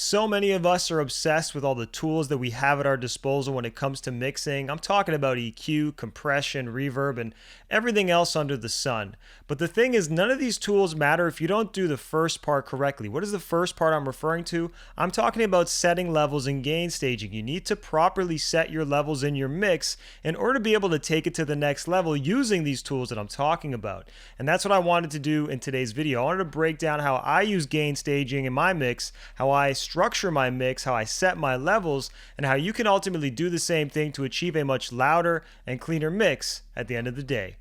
So many of us are obsessed with all the tools that we have at our disposal when it comes to mixing. I'm talking about EQ, compression, reverb, and everything else under the sun. But the thing is, none of these tools matter if you don't do the first part correctly. What is the first part I'm referring to? I'm talking about setting levels and gain staging. You need to properly set your levels in your mix in order to be able to take it to the next level using these tools that I'm talking about. And that's what I wanted to do in today's video. I wanted to break down how I use gain staging in my mix, how I structure my mix, how I set my levels, and how you can ultimately do the same thing to achieve a much louder and cleaner mix at the end of the day.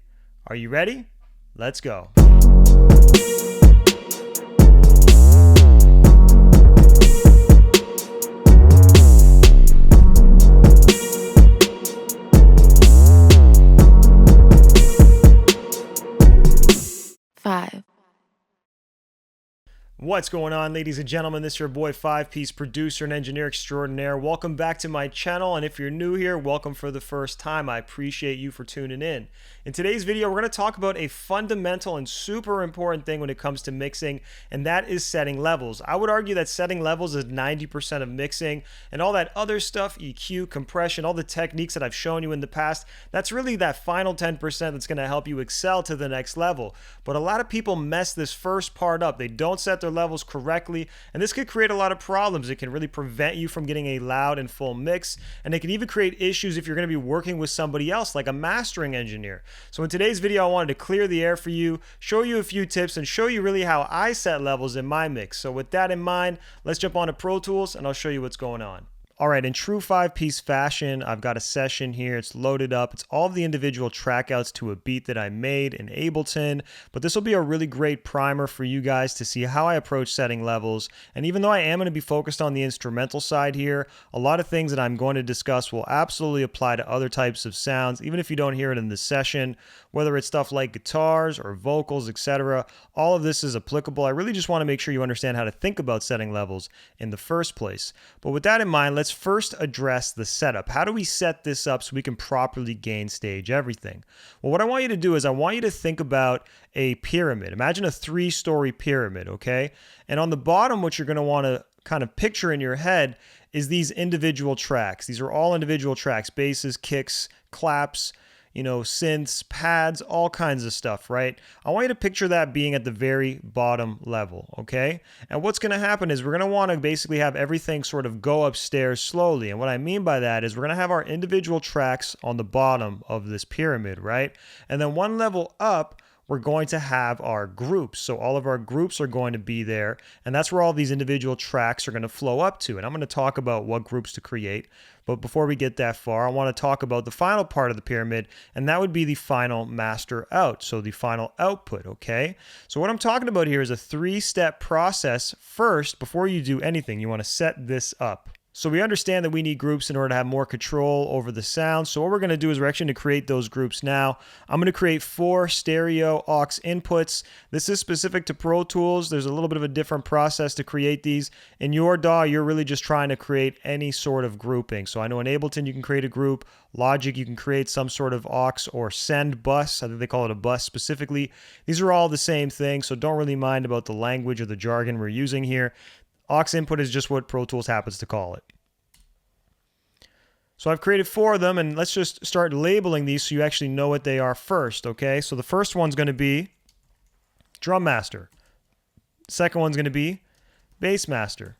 Are you ready? Let's go. 5. What's going on, ladies and gentlemen? This is your boy 5-Piece producer and engineer extraordinaire. Welcome back to my channel, and if you're new here, welcome for the first time. I appreciate you for tuning in. In today's video, we're going to talk about a fundamental and super important thing when it comes to mixing, and that is setting levels. I would argue that setting levels is 90% of mixing, and all that other stuff, EQ, compression, all the techniques that I've shown you in the past, that's really that final 10% that's going to help you excel to the next level. But a lot of people mess this first part up. They don't set their levels correctly, and this could create a lot of problems. It can really prevent you from getting a loud and full mix, and it can even create issues if you're going to be working with somebody else like a mastering engineer. So in today's video, I wanted to clear the air for you, show you a few tips, and show you really how I set levels in my mix. So with that in mind, let's jump onto Pro Tools and I'll show you what's going on. All right, in true 5-piece fashion, I've got a session here. It's loaded up. It's all of the individual track outs to a beat that I made in Ableton, but this will be a really great primer for you guys to see how I approach setting levels. And even though I am going to be focused on the instrumental side here, a lot of things that I'm going to discuss will absolutely apply to other types of sounds, even if you don't hear it in this session, whether it's stuff like guitars or vocals, etc. All of this is applicable. I really just want to make sure you understand how to think about setting levels in the first place. But with that in mind, let's first address the setup. How do we set this up so we can properly gain stage everything? Well, what I want you to do is I want you to think about a pyramid. Imagine a 3-story pyramid, okay? And on the bottom, what you're going to want to kind of picture in your head is these individual tracks. These are all individual tracks: basses, kicks, claps, synths, pads, all kinds of stuff, right? I want you to picture that being at the very bottom level, okay? And what's going to happen is we're going to want to basically have everything sort of go upstairs slowly. And what I mean by that is we're going to have our individual tracks on the bottom of this pyramid, right? And then one level up, we're going to have our groups. So all of our groups are going to be there, and that's where all these individual tracks are going to flow up to. And I'm going to talk about what groups to create. But before we get that far, I want to talk about the final part of the pyramid, and that would be the final master out. So the final output, okay? So what I'm talking about here is a 3-step process. First, before you do anything, you want to set this up. So we understand that we need groups in order to have more control over the sound. So what we're going to do is we're actually going to create those groups now. I'm going to create 4 stereo aux inputs. This is specific to Pro Tools. There's a little bit of a different process to create these. In your DAW, you're really just trying to create any sort of grouping. So I know in Ableton, you can create a group. Logic, you can create some sort of aux or send bus. I think they call it a bus specifically. These are all the same thing, so don't really mind about the language or the jargon we're using here. Aux input is just what Pro Tools happens to call it. So I've created 4 of them, and let's just start labeling these so you actually know what they are first, okay? So the first one's going to be Drum Master. Second one's going to be Bass Master.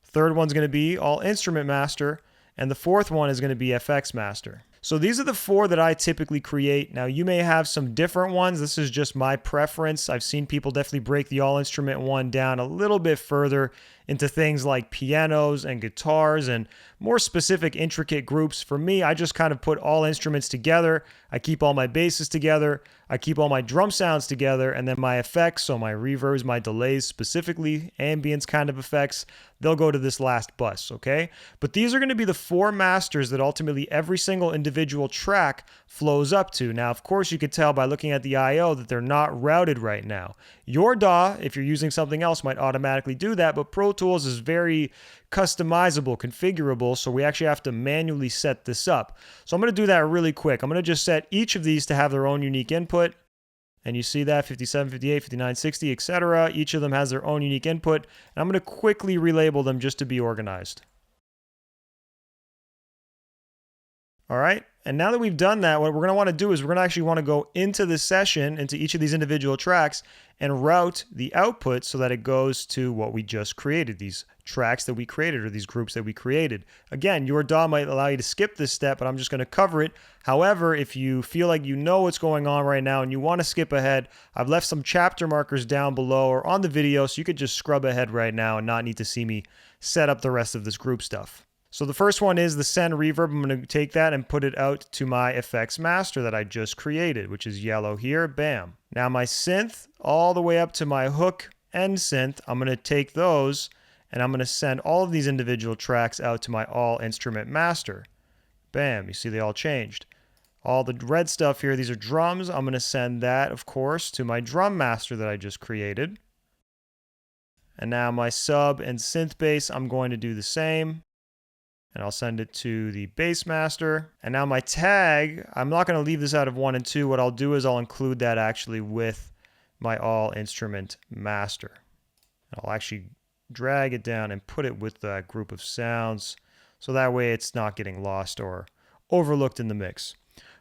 Third one's going to be All Instrument Master. And the fourth one is going to be FX Master. So these are the 4 that I typically create. Now you may have some different ones. This is just my preference. I've seen people definitely break the all instrument one down a little bit further into things like pianos and guitars and more specific intricate groups. For me, I just kind of put all instruments together. I keep all my basses together. I keep all my drum sounds together, and then my effects, so my reverbs, my delays, specifically ambience kind of effects, they'll go to this last bus, okay? But these are going to be the 4 masters that ultimately every single individual track flows up to. Now, of course, you could tell by looking at the I/O that they're not routed right now. Your DAW, if you're using something else, might automatically do that, but Pro Tools is very customizable, configurable, so we actually have to manually set this up. So I'm going to do that really quick. I'm going to just set each of these to have their own unique input. And you see that 57, 58, 59, 60, etc. Each of them has their own unique input. And I'm going to quickly relabel them just to be organized. All right. And now that we've done that, what we're going to want to do is we're going to actually want to go into this session, into each of these individual tracks, and route the output so that it goes to what we just created, these tracks that we created or these groups that we created. Again, your DAW might allow you to skip this step, but I'm just going to cover it. However, if you feel like you know what's going on right now and you want to skip ahead, I've left some chapter markers down below or on the video so you could just scrub ahead right now and not need to see me set up the rest of this group stuff. So the first one is the send reverb. I'm going to take that and put it out to my effects master that I just created, which is yellow here. Bam. Now my synth all the way up to my hook end synth, I'm going to take those and I'm going to send all of these individual tracks out to my all instrument master. Bam. You see they all changed. All the red stuff here, these are drums. I'm going to send that, of course, to my drum master that I just created. And now my sub and synth bass, I'm going to do the same. And I'll send it to the bass master. And now my tag, I'm not going to leave this out of 1 and 2. What I'll do is I'll include that actually with my all instrument master. I'll actually drag it down and put it with that group of sounds so that way it's not getting lost or overlooked in the mix.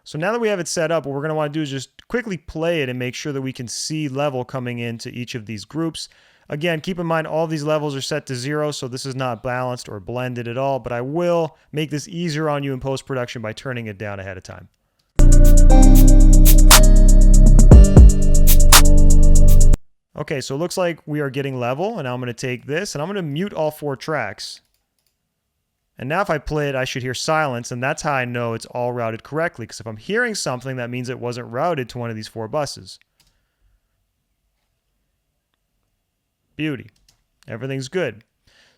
So now that we have it set up, what we're going to want to do is just quickly play it and make sure that we can see level coming into each of these groups. Again, keep in mind all these levels are set to 0, so this is not balanced or blended at all, but I will make this easier on you in post-production by turning it down ahead of time. Okay, so it looks like we are getting level, and now I'm going to take this, and I'm going to mute all 4 tracks. And now if I play it, I should hear silence, and that's how I know it's all routed correctly, because if I'm hearing something, that means it wasn't routed to one of these 4 buses. Beauty. Everything's good.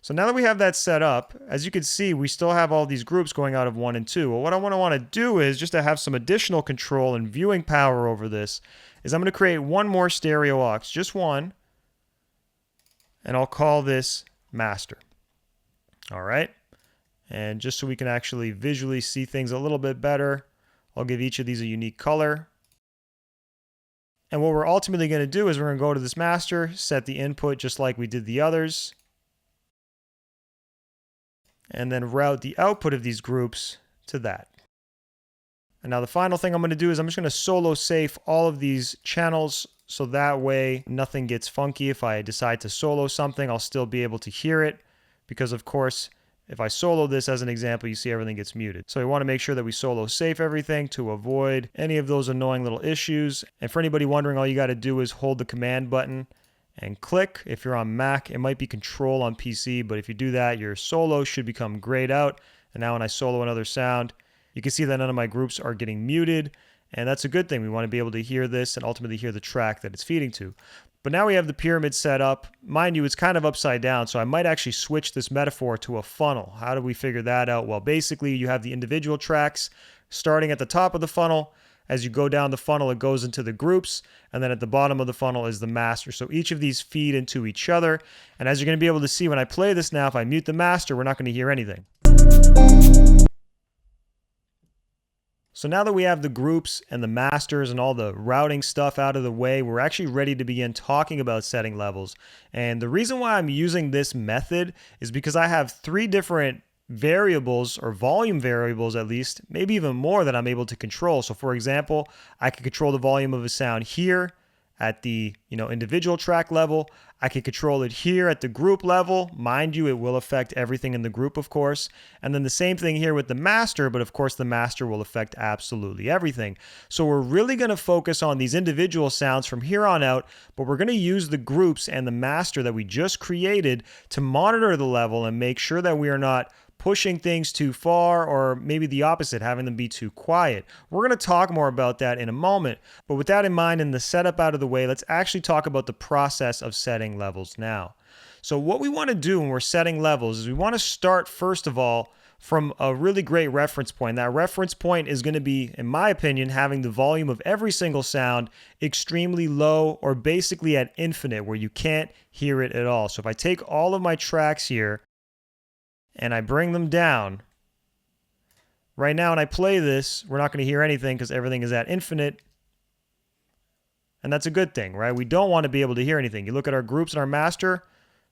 So now that we have that set up, as you can see, we still have all these groups going out of 1 and 2. Well, what I want to do is just to have some additional control and viewing power over this is I'm going to create one more stereo aux, just one, and I'll call this master. All right. And just so we can actually visually see things a little bit better, I'll give each of these a unique color. And what we're ultimately going to do is we're going to go to this master, set the input just like we did the others, and then route the output of these groups to that. And now the final thing I'm going to do is I'm just going to solo safe all of these channels so that way nothing gets funky. If I decide to solo something, I'll still be able to hear it because, of course, if I solo this as an example, you see everything gets muted. So we want to make sure that we solo safe everything to avoid any of those annoying little issues. And for anybody wondering, all you got to do is hold the command button and click. If you're on Mac, it might be control on PC, but if you do that, your solo should become grayed out. And now when I solo another sound, you can see that none of my groups are getting muted. And that's a good thing. We want to be able to hear this and ultimately hear the track that it's feeding to. But now we have the pyramid set up. Mind you, it's kind of upside down, so I might actually switch this metaphor to a funnel. How do we figure that out? Well, basically, you have the individual tracks starting at the top of the funnel. As you go down the funnel, it goes into the groups, and then at the bottom of the funnel is the master. So each of these feed into each other. And as you're going to be able to see when I play this now, if I mute the master, we're not going to hear anything. So now that we have the groups and the masters and all the routing stuff out of the way, we're actually ready to begin talking about setting levels. And the reason why I'm using this method is because I have 3 different variables, or volume variables at least, maybe even more, that I'm able to control. So for example, I can control the volume of a sound here at the individual track level. I can control it here at the group level. Mind you, it will affect everything in the group, of course. And then the same thing here with the master, but of course the master will affect absolutely everything. So we're really going to focus on these individual sounds from here on out, but we're going to use the groups and the master that we just created to monitor the level and make sure that we are not pushing things too far, or maybe the opposite, having them be too quiet. We're going to talk more about that in a moment, but with that in mind and the setup out of the way, let's actually talk about the process of setting levels now. So what we want to do when we're setting levels is we want to start, first of all, from a really great reference point. That reference point is going to be, in my opinion, having the volume of every single sound extremely low, or basically at infinite, where you can't hear it at all. So if I take all of my tracks here and I bring them down, right now when I play this, we're not going to hear anything because everything is at infinite. and that's a good thing, right? We don't want to be able to hear anything. You look at our groups and our master,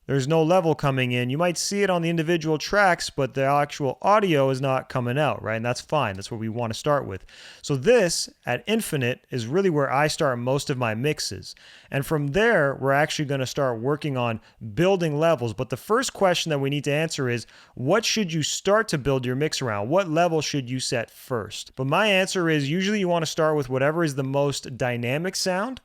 there's no level coming in. You might see it on the individual tracks, but the actual audio is not coming out, right? And that's fine. That's what we want to start with. So this, at infinite, is really where I start most of my mixes. And from there, we're actually going to start working on building levels. But the first question that we need to answer is, what should you start to build your mix around? What level should you set first? But my answer is, usually you want to start with whatever is the most dynamic sound,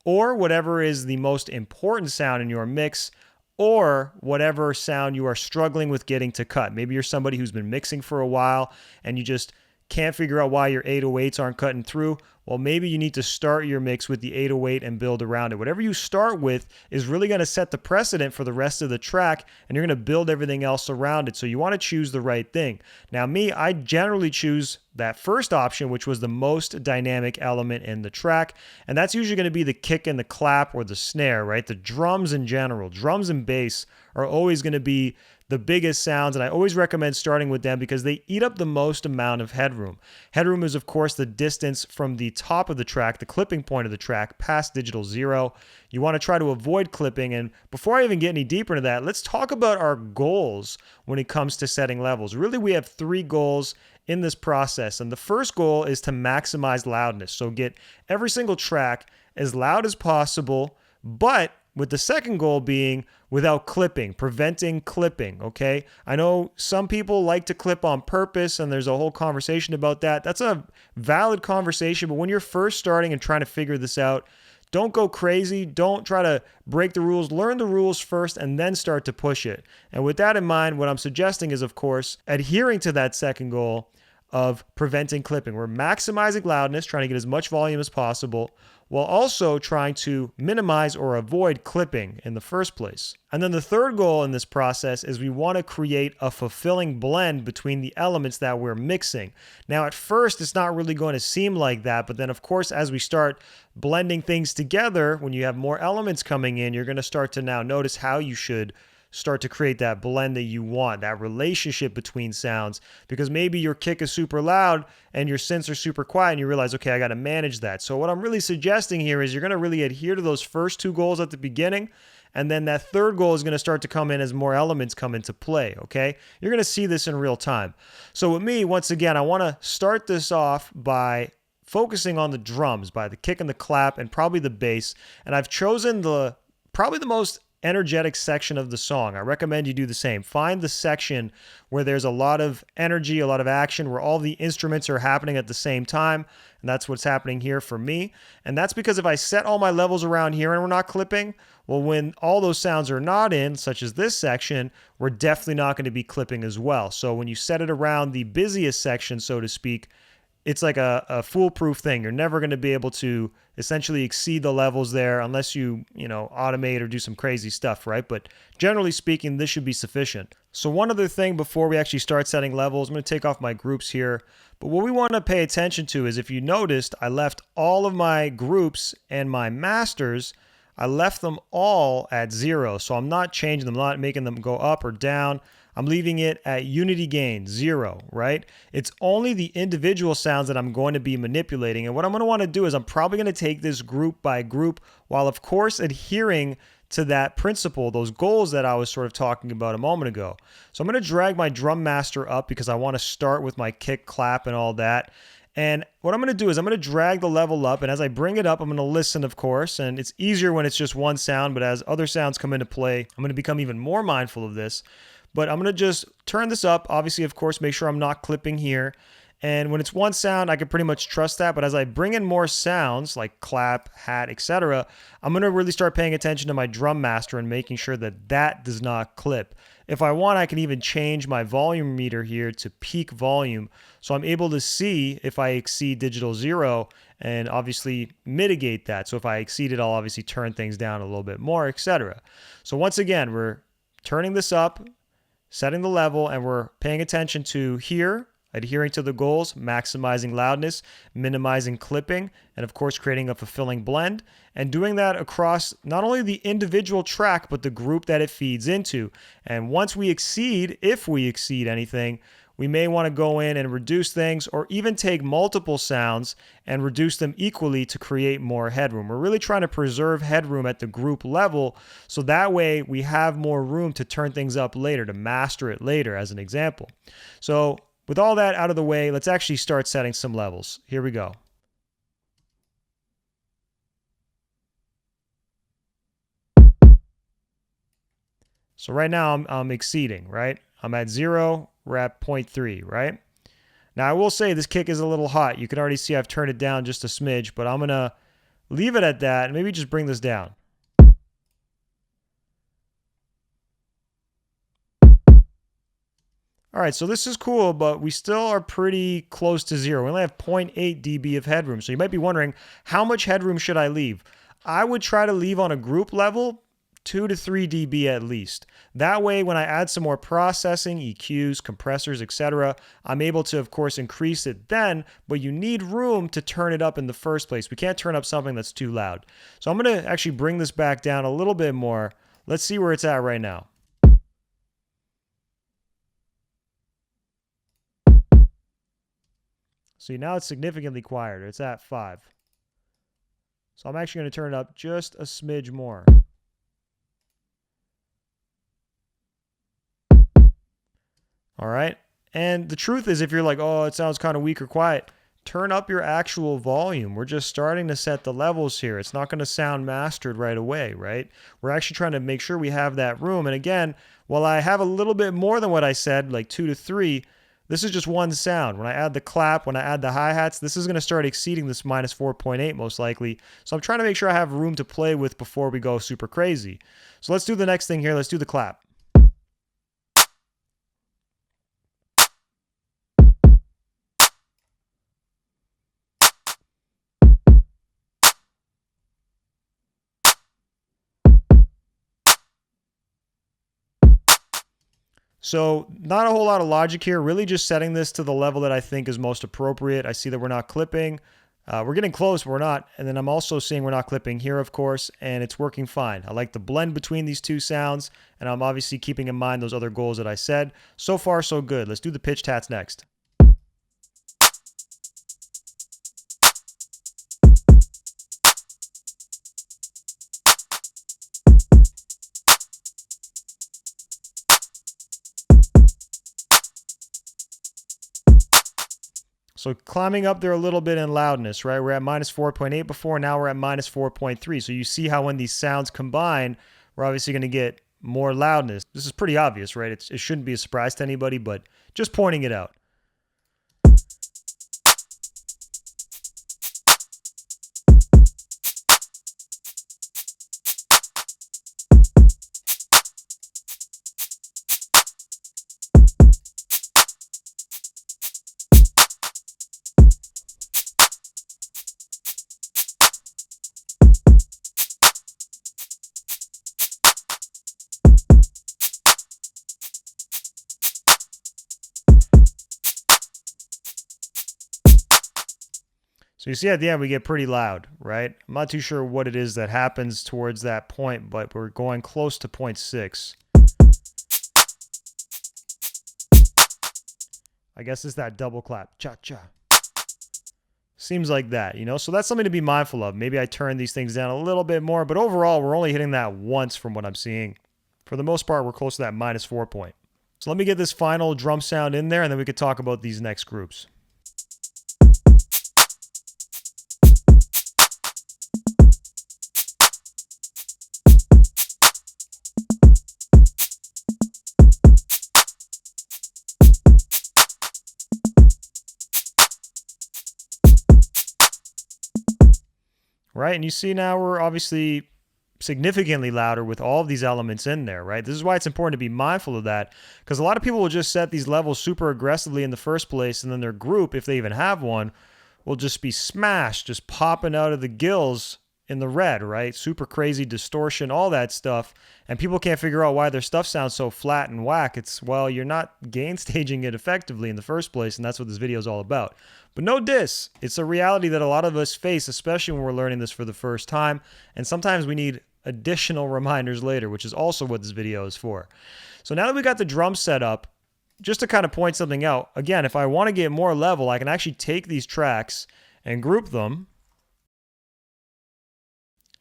or whatever is the most important sound in your mix, or whatever sound you are struggling with getting to cut. Maybe you're somebody who's been mixing for a while and you just can't figure out why your 808s aren't cutting through. Well, maybe you need to start your mix with the 808 and build around it. Whatever you start with is really going to set the precedent for the rest of the track, and you're going to build everything else around it. So you want to choose the right thing. Now, I generally choose that first option, which was the most dynamic element in the track, and that's usually going to be the kick and the clap or the snare, right? The drums in general, drums and bass are always going to be the biggest sounds, and I always recommend starting with them because they eat up the most amount of headroom. Headroom is, of course, the distance from the top of the track, the clipping point of the track, past digital zero. You want to try to avoid clipping, and before I even get any deeper into that, let's talk about our goals when it comes to setting levels. Really, we have 3 goals in this process, and the first goal is to maximize loudness. So get every single track as loud as possible, but with the second goal being without clipping, preventing clipping, okay? I know some people like to clip on purpose, and there's a whole conversation about that. That's a valid conversation, but when you're first starting and trying to figure this out, don't go crazy. Don't try to break the rules. Learn the rules first and then start to push it. And with that in mind, what I'm suggesting is, of course, adhering to that second goal of preventing clipping. We're maximizing loudness, trying to get as much volume as possible, while also trying to minimize or avoid clipping in the first place. And then the third goal in this process is we want to create a fulfilling blend between the elements that we're mixing. Now, at first, it's not really going to seem like that, but then, of course, as we start blending things together, when you have more elements coming in, you're going to start to now notice how you should start to create that blend that you want, that relationship between sounds, because maybe your kick is super loud and your synths are super quiet and you realize, okay, I got to manage that. So what I'm really suggesting here is you're going to really adhere to those first 2 goals at the beginning, and then that third goal is going to start to come in as more elements come into play, okay? You're going to see this in real time. So with me, once again, I want to start this off by focusing on the drums, by the kick and the clap, and probably the bass, and I've chosen probably the most energetic section of the song. I recommend you do the same. Find the section where there's a lot of energy, a lot of action, where all the instruments are happening at the same time. And that's what's happening here for me. And that's because if I set all my levels around here and we're not clipping, well, when all those sounds are not in, such as this section, we're definitely not going to be clipping as well. So when you set it around the busiest section, so to speak, it's like a foolproof thing. You're never going to be able to essentially exceed the levels there unless you automate or do some crazy stuff, right? But generally speaking, this should be sufficient. So one other thing before we actually start setting levels, I'm going to take off my groups here. But what we want to pay attention to is, if you noticed, I left all of my groups and my masters, I left them all at 0. So I'm not changing them, I'm not making them go up or down. I'm leaving it at unity gain, 0, right? It's only the individual sounds that I'm going to be manipulating. And what I'm going to want to do is I'm probably going to take this group by group, while of course adhering to that principle, those goals that I was sort of talking about a moment ago. So I'm going to drag my drum master up because I want to start with my kick, clap, and all that. And what I'm going to do is I'm going to drag the level up, and as I bring it up, I'm going to listen, of course, and it's easier when it's just one sound, but as other sounds come into play, I'm going to become even more mindful of this. But I'm going to just turn this up, obviously, of course, make sure I'm not clipping here. And when it's one sound, I can pretty much trust that. But as I bring in more sounds like clap, hat, etc., I'm going to really start paying attention to my drum master and making sure that that does not clip. If I want, I can even change my volume meter here to peak volume, so I'm able to see if I exceed digital 0 and obviously mitigate that. So if I exceed it, I'll obviously turn things down a little bit more, etc. So once again, we're turning this up, setting the level, and we're paying attention to here, adhering to the goals, maximizing loudness, minimizing clipping, and of course creating a fulfilling blend, and doing that across not only the individual track, but the group that it feeds into. And once we exceed, if we exceed anything, we may want to go in and reduce things, or even take multiple sounds and reduce them equally to create more headroom. We're really trying to preserve headroom at the group level, so that way we have more room to turn things up later, to master it later, as an example. So with all that out of the way, let's actually start setting some levels. Here we go. So right now I'm exceeding, right? I'm at 0, we're at 0.3, right? Now I will say this kick is a little hot. You can already see I've turned it down just a smidge, but I'm gonna leave it at that and maybe just bring this down. All right, so this is cool, but we still are pretty close to 0. We only have 0.8 dB of headroom. So you might be wondering, how much headroom should I leave? I would try to leave on a group level 2 to 3 dB at least. That way, when I add some more processing, EQs, compressors, etc., I'm able to, of course, increase it then, but you need room to turn it up in the first place. We can't turn up something that's too loud. So I'm going to actually bring this back down a little bit more. Let's see where it's at right now. See, now it's significantly quieter. It's at 5. So I'm actually going to turn it up just a smidge more. All right. And the truth is, if you're like, oh, it sounds kind of weak or quiet, turn up your actual volume. We're just starting to set the levels here. It's not going to sound mastered right away, right? We're actually trying to make sure we have that room. And again, while I have a little bit more than what I said, like 2 to 3, this is just one sound. When I add the clap, when I add the hi-hats, this is going to start exceeding this minus 4.8 most likely. So I'm trying to make sure I have room to play with before we go super crazy. So let's do the next thing here. Let's do the clap. So not a whole lot of logic here, really just setting this to the level that I think is most appropriate. I see that we're not clipping. We're getting close, but we're not. And then I'm also seeing we're not clipping here, of course, and it's working fine. I like the blend between these two sounds, and I'm obviously keeping in mind those other goals that I said. So far, so good. Let's do the pitch tats next. So climbing up there a little bit in loudness, right? We're at minus 4.8 before, now we're at minus 4.3. So you see how when these sounds combine, we're obviously going to get more loudness. This is pretty obvious, right? It shouldn't be a surprise to anybody, but just pointing it out. So you see at the end we get pretty loud, right? I'm not too sure what it is that happens towards that point, but we're going close to 0.6. I guess it's that double clap. Cha-cha. Seems like that, you know? So that's something to be mindful of. Maybe I turn these things down a little bit more, but overall we're only hitting that once from what I'm seeing. For the most part, we're close to that minus 4 point. So let me get this final drum sound in there, and then we could talk about these next groups. Right, and you see now we're obviously significantly louder with all of these elements in there, right? This is why it's important to be mindful of that, because a lot of people will just set these levels super aggressively in the first place, and then their group, if they even have one, will just be smashed, just popping out of the gills in the red, right? Super crazy distortion, all that stuff, and people can't figure out why their stuff sounds so flat and whack. It's, well, you're not gain staging it effectively in the first place, and that's what this video is all about. But no diss. It's a reality that a lot of us face, especially when we're learning this for the first time, and sometimes we need additional reminders later, which is also what this video is for. So now that we got the drum set up, just to kind of point something out, again, if I want to get more level, I can actually take these tracks and group them.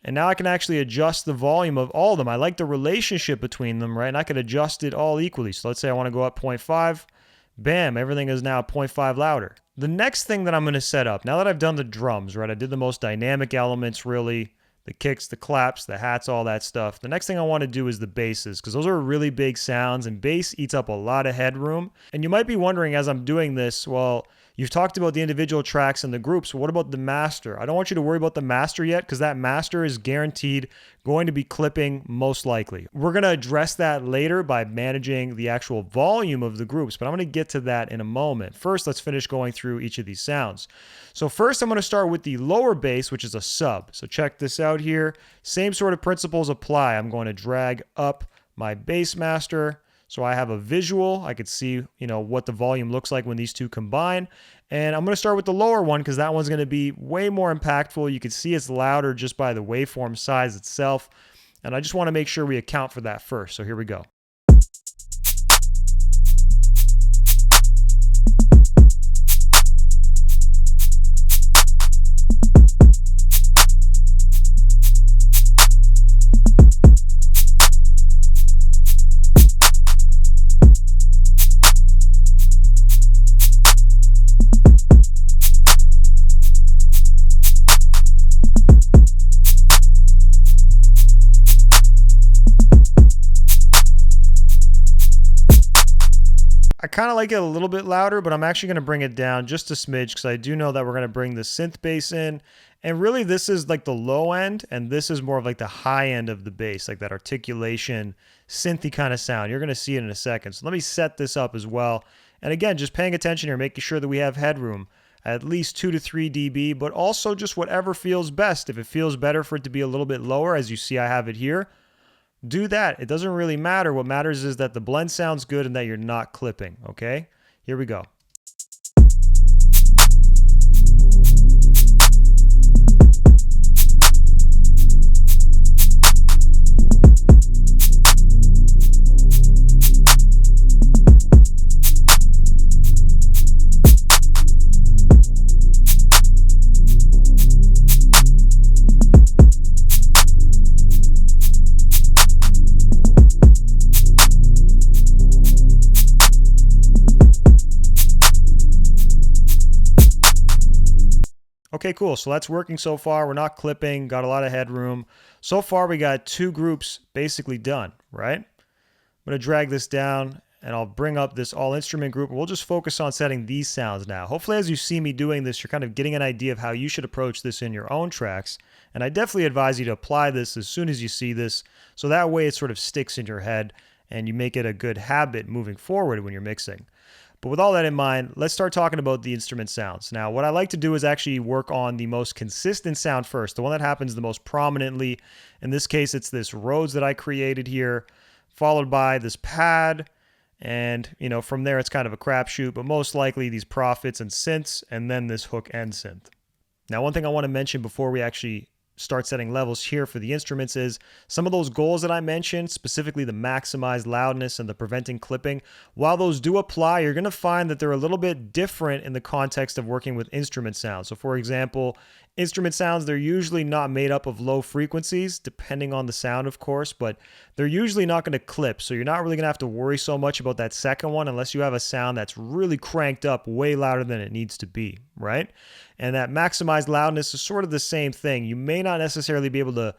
And now I can actually adjust the volume of all of them. I like the relationship between them, right? And I can adjust it all equally. So let's say I want to go up 0.5. Bam, everything is now 0.5 louder. The next thing that I'm going to set up, now that I've done the drums, right? I did the most dynamic elements, really. The kicks, the claps, the hats, all that stuff. The next thing I want to do is the basses, because those are really big sounds, and bass eats up a lot of headroom. And you might be wondering as I'm doing this, well, you've talked about the individual tracks and the groups. What about the master? I don't want you to worry about the master yet, because that master is guaranteed going to be clipping most likely. We're going to address that later by managing the actual volume of the groups, but I'm going to get to that in a moment. First, let's finish going through each of these sounds. So first, I'm going to start with the lower bass, which is a sub. So check this out here. Same sort of principles apply. I'm going to drag up my bass master so I have a visual. I could see, what the volume looks like when these two combine. And I'm going to start with the lower one because that one's going to be way more impactful. You can see it's louder just by the waveform size itself. And I just want to make sure we account for that first. So here we go. I kind of like it a little bit louder, but I'm actually going to bring it down just a smidge because I do know that we're going to bring the synth bass in. And really, this is like the low end, and this is more of like the high end of the bass, like that articulation, synthy kind of sound. You're going to see it in a second. So let me set this up as well. And again, just paying attention here, making sure that we have headroom, at least 2 to 3 dB, but also just whatever feels best. If it feels better for it to be a little bit lower, as you see I have it here, do that. It doesn't really matter. What matters is that the blend sounds good and that you're not clipping, okay? Here we go. Okay, cool. So that's working so far. We're not clipping, got a lot of headroom. So far, we got 2 groups basically done, right? I'm going to drag this down and I'll bring up this all instrument group. We'll just focus on setting these sounds now. Hopefully, as you see me doing this, you're kind of getting an idea of how you should approach this in your own tracks. And I definitely advise you to apply this as soon as you see this, so that way it sort of sticks in your head and you make it a good habit moving forward when you're mixing. But with all that in mind, let's start talking about the instrument sounds. Now, what I like to do is actually work on the most consistent sound first, the one that happens the most prominently. In this case, it's this Rhodes that I created here, followed by this pad. And, from there, it's kind of a crapshoot, but most likely these Prophets and synths, and then this hook and synth. Now, one thing I want to mention before we actually start setting levels here for the instruments is some of those goals that I mentioned, specifically the maximized loudness and the preventing clipping. While those do apply, you're going to find that they're a little bit different in the context of working with instrument sounds. So for example, instrument sounds, they're usually not made up of low frequencies, depending on the sound, of course, but they're usually not going to clip. So you're not really going to have to worry so much about that second one unless you have a sound that's really cranked up way louder than it needs to be, right? And that maximized loudness is sort of the same thing. You may not necessarily be able to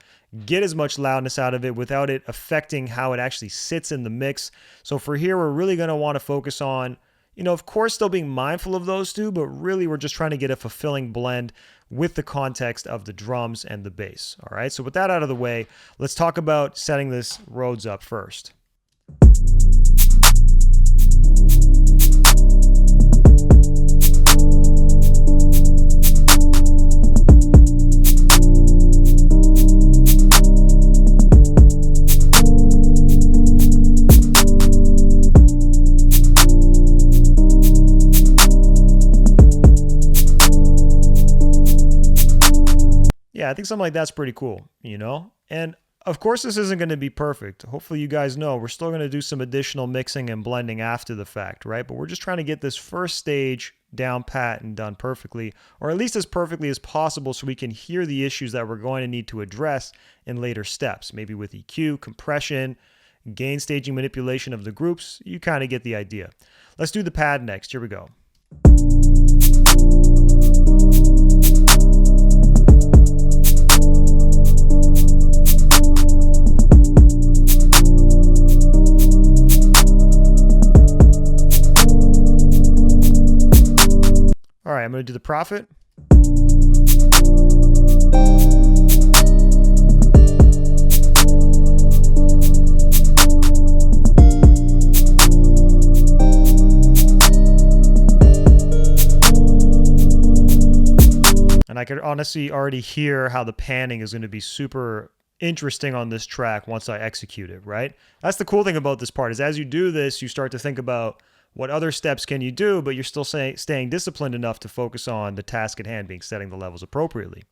get as much loudness out of it without it affecting how it actually sits in the mix. So for here, we're really going to want to focus on, of course, still being mindful of those two, but really we're just trying to get a fulfilling blend with the context of the drums and the bass. All right, so with that out of the way, let's talk about setting this Rhodes up first. Yeah, I think something like that's pretty cool, And Of course, this isn't going to be perfect. Hopefully you guys know we're still going to do some additional mixing and blending after the fact, right? But we're just trying to get this first stage down pat and done perfectly, or at least as perfectly as possible so we can hear the issues that we're going to need to address in later steps, maybe with EQ, compression, gain staging manipulation of the groups. You kind of get the idea. Let's do the pad next. Here we go. All right, I'm going to do the Prophet. And I could honestly already hear how the panning is going to be super interesting on this track once I execute it, right? That's the cool thing about this part is as you do this, you start to think about what other steps can you do, but you're still staying disciplined enough to focus on the task at hand, being setting the levels appropriately.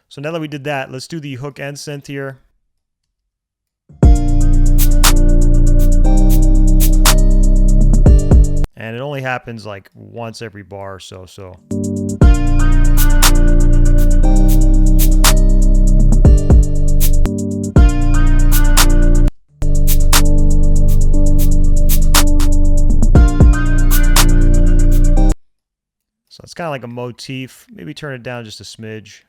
So now that we did that, let's do the hook and synth here. And it only happens like once every bar or so. So it's kind of like a motif. Maybe turn it down just a smidge.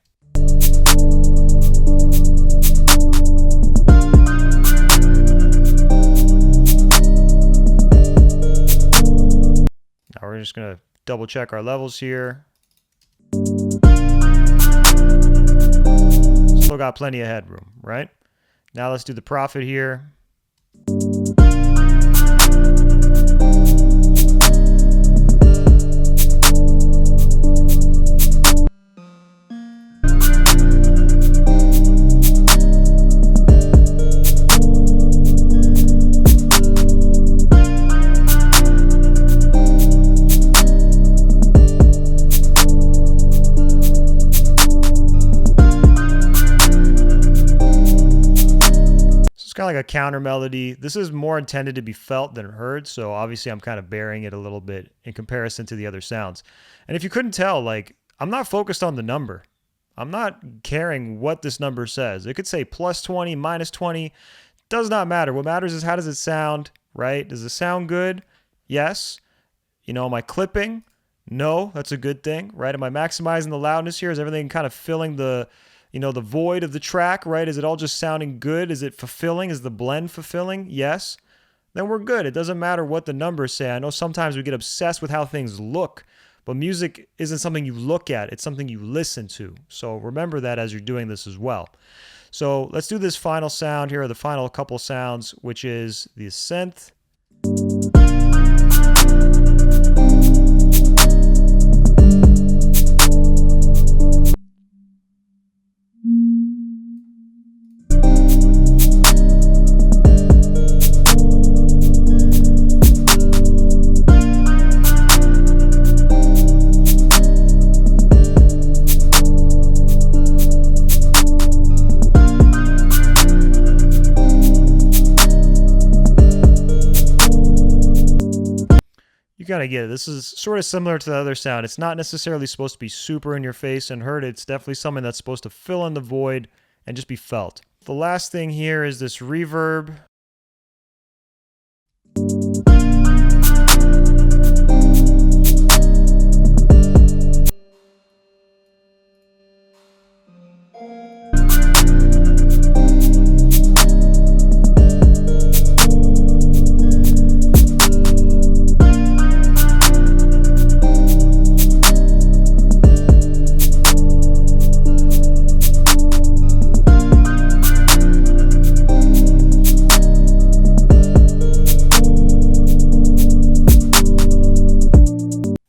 Now we're just going to double check our levels here. Still got plenty of headroom, right? Now let's do the Prophet here. Kind of like a counter melody. This is more intended to be felt than heard, so obviously I'm kind of burying it a little bit in comparison to the other sounds. And if you couldn't tell, like, I'm not focused on the number. I'm not caring what this number says. It could say plus 20, minus 20. Does not matter. What matters is how does it sound, right? Does it sound good? Yes. You know, am I clipping? No, that's a good thing, right? Am I maximizing the loudness here? Is everything kind of filling the the void of the track, right? Is it all just sounding good? Is it fulfilling? Is the blend fulfilling? Yes. Then we're good. It doesn't matter what the numbers say. I know sometimes we get obsessed with how things look, but music isn't something you look at. It's something you listen to. So remember that as you're doing this as well. So let's do this final sound here, or the final couple sounds, which is the synth. You gotta get it. This is sort of similar to the other sound. It's not necessarily supposed to be super in your face and heard. It's definitely something that's supposed to fill in the void and just be felt. The last thing here is this reverb.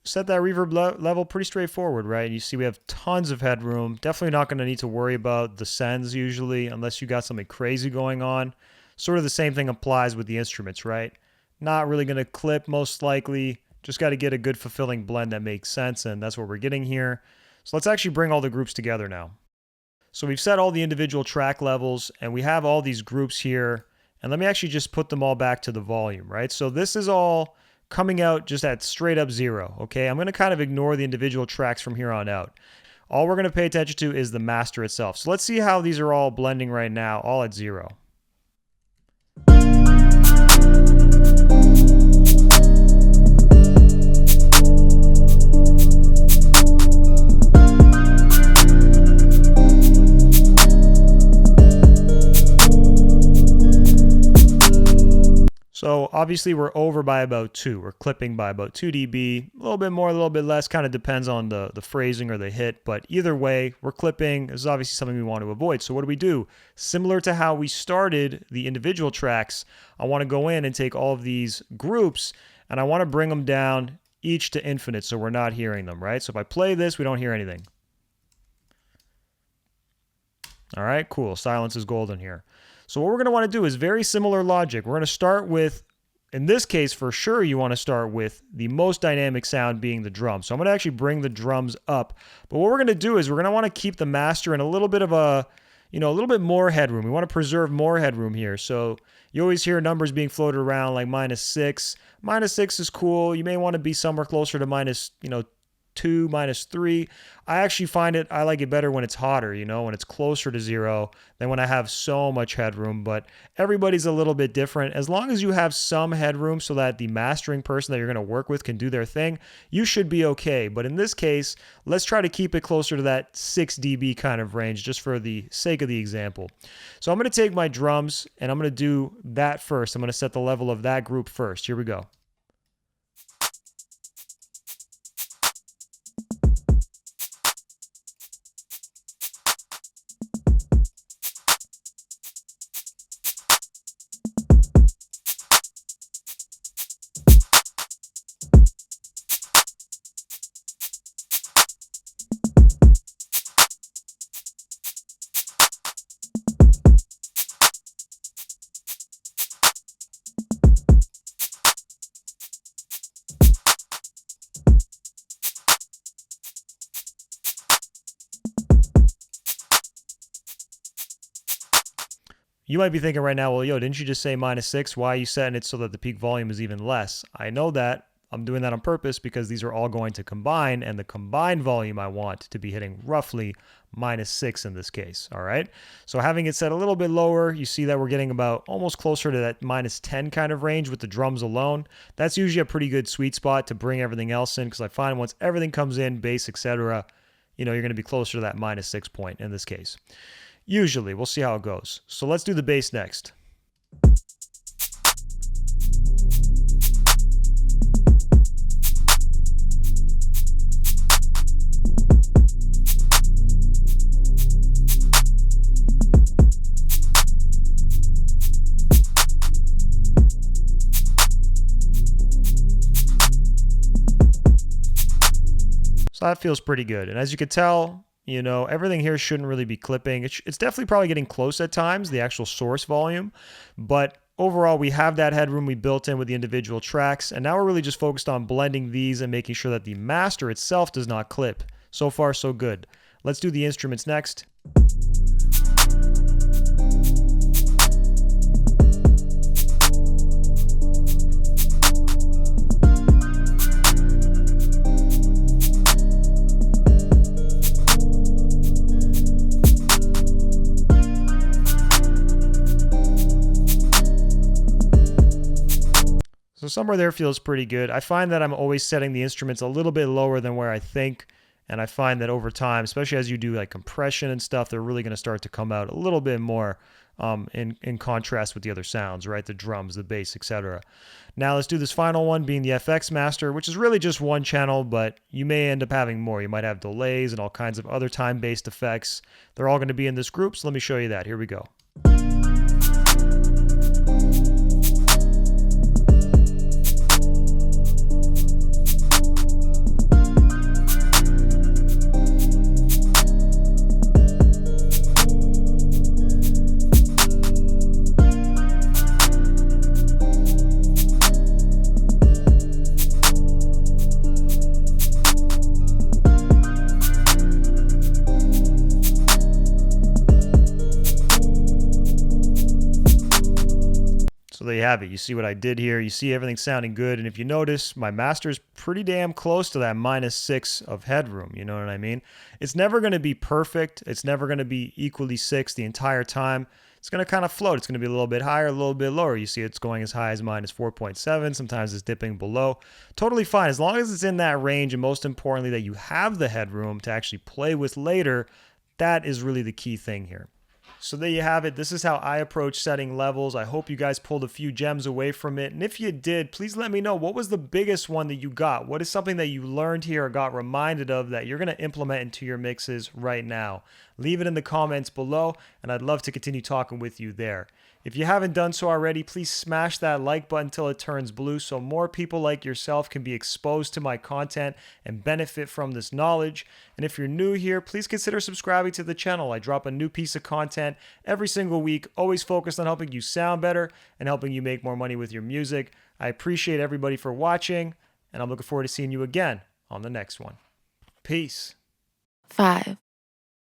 Set that reverb level pretty straightforward, right? You see we have tons of headroom. Definitely not going to need to worry about the sends usually unless you got something crazy going on. Sort of the same thing applies with the instruments, right? Not really going to clip most likely. Just got to get a good fulfilling blend that makes sense, and that's what we're getting here. So let's actually bring all the groups together now. So we've set all the individual track levels and we have all these groups here. And let me actually just put them all back to the volume, right? So this is all coming out just at straight up 0, okay? I'm going to kind of ignore the individual tracks from here on out. All we're going to pay attention to is the master itself. So let's see how these are all blending right now, all at 0. So obviously we're over by about 2. We're clipping by about 2 dB. A little bit more, a little bit less, kind of depends on the phrasing or the hit. But either way, we're clipping. This is obviously something we want to avoid. So what do? Similar to how we started the individual tracks, I want to go in and take all of these groups and I want to bring them down each to infinite so we're not hearing them, right? So if I play this, we don't hear anything. All right, cool. Silence is golden here. So what we're going to want to do is very similar logic. We're going to start with, in this case, for sure, you want to start with the most dynamic sound being the drums. So I'm going to actually bring the drums up. But what we're going to do is we're going to want to keep the master in a little bit of a little bit more headroom. We want to preserve more headroom here. So you always hear numbers being floated around like -6. -6 is cool. You may want to be somewhere closer to -2, -3. I actually find I like it better when it's hotter, when it's closer to 0 than when I have so much headroom. But everybody's a little bit different. As long as you have some headroom so that the mastering person that you're going to work with can do their thing, you should be okay. But in this case, let's try to keep it closer to that 6 dB kind of range just for the sake of the example. So I'm going to take my drums and I'm going to do that first. I'm going to set the level of that group first. Here we go. You might be thinking right now, well, yo, didn't you just say -6? Why are you setting it so that the peak volume is even less? I know that. I'm doing that on purpose because these are all going to combine, and the combined volume I want to be hitting roughly -6 in this case, all right? So having it set a little bit lower, you see that we're getting about almost closer to that -10 kind of range with the drums alone. That's usually a pretty good sweet spot to bring everything else in because I find once everything comes in, bass, etc., you're going to be closer to that -6 point in this case. Usually, we'll see how it goes. So let's do the bass next. So that feels pretty good. And as you could tell, everything here shouldn't really be clipping. It's definitely probably getting close at times, the actual source volume. But overall, we have that headroom we built in with the individual tracks. And now we're really just focused on blending these and making sure that the master itself does not clip. So far, so good. Let's do the instruments next. So somewhere there feels pretty good. I find that I'm always setting the instruments a little bit lower than where I think. And I find that over time, especially as you do like compression and stuff, they're really going to start to come out a little bit more in contrast with the other sounds, right? The drums, the bass, etc. Now let's do this final one being the FX Master, which is really just one channel, but you may end up having more. You might have delays and all kinds of other time-based effects. They're all going to be in this group, so let me show you that. Here we go. have it. You see what I did here. You see everything sounding good. And if you notice, my master's pretty damn close to that -6 of headroom. You know what I mean? It's never going to be perfect. It's never going to be equally 6 the entire time. It's going to kind of float. It's going to be a little bit higher, a little bit lower. You see it's going as high as -4.7. Sometimes it's dipping below. Totally fine. As long as it's in that range, and most importantly, that you have the headroom to actually play with later, that is really the key thing here. So there you have it. This is how I approach setting levels. I hope you guys pulled a few gems away from it. And if you did, please let me know, what was the biggest one that you got? What is something that you learned here or got reminded of that you're going to implement into your mixes right now? Leave it in the comments below, and I'd love to continue talking with you there. If you haven't done so already, please smash that like button until it turns blue so more people like yourself can be exposed to my content and benefit from this knowledge. And if you're new here, please consider subscribing to the channel. I drop a new piece of content every single week, always focused on helping you sound better and helping you make more money with your music. I appreciate everybody for watching, and I'm looking forward to seeing you again on the next one. Peace. 5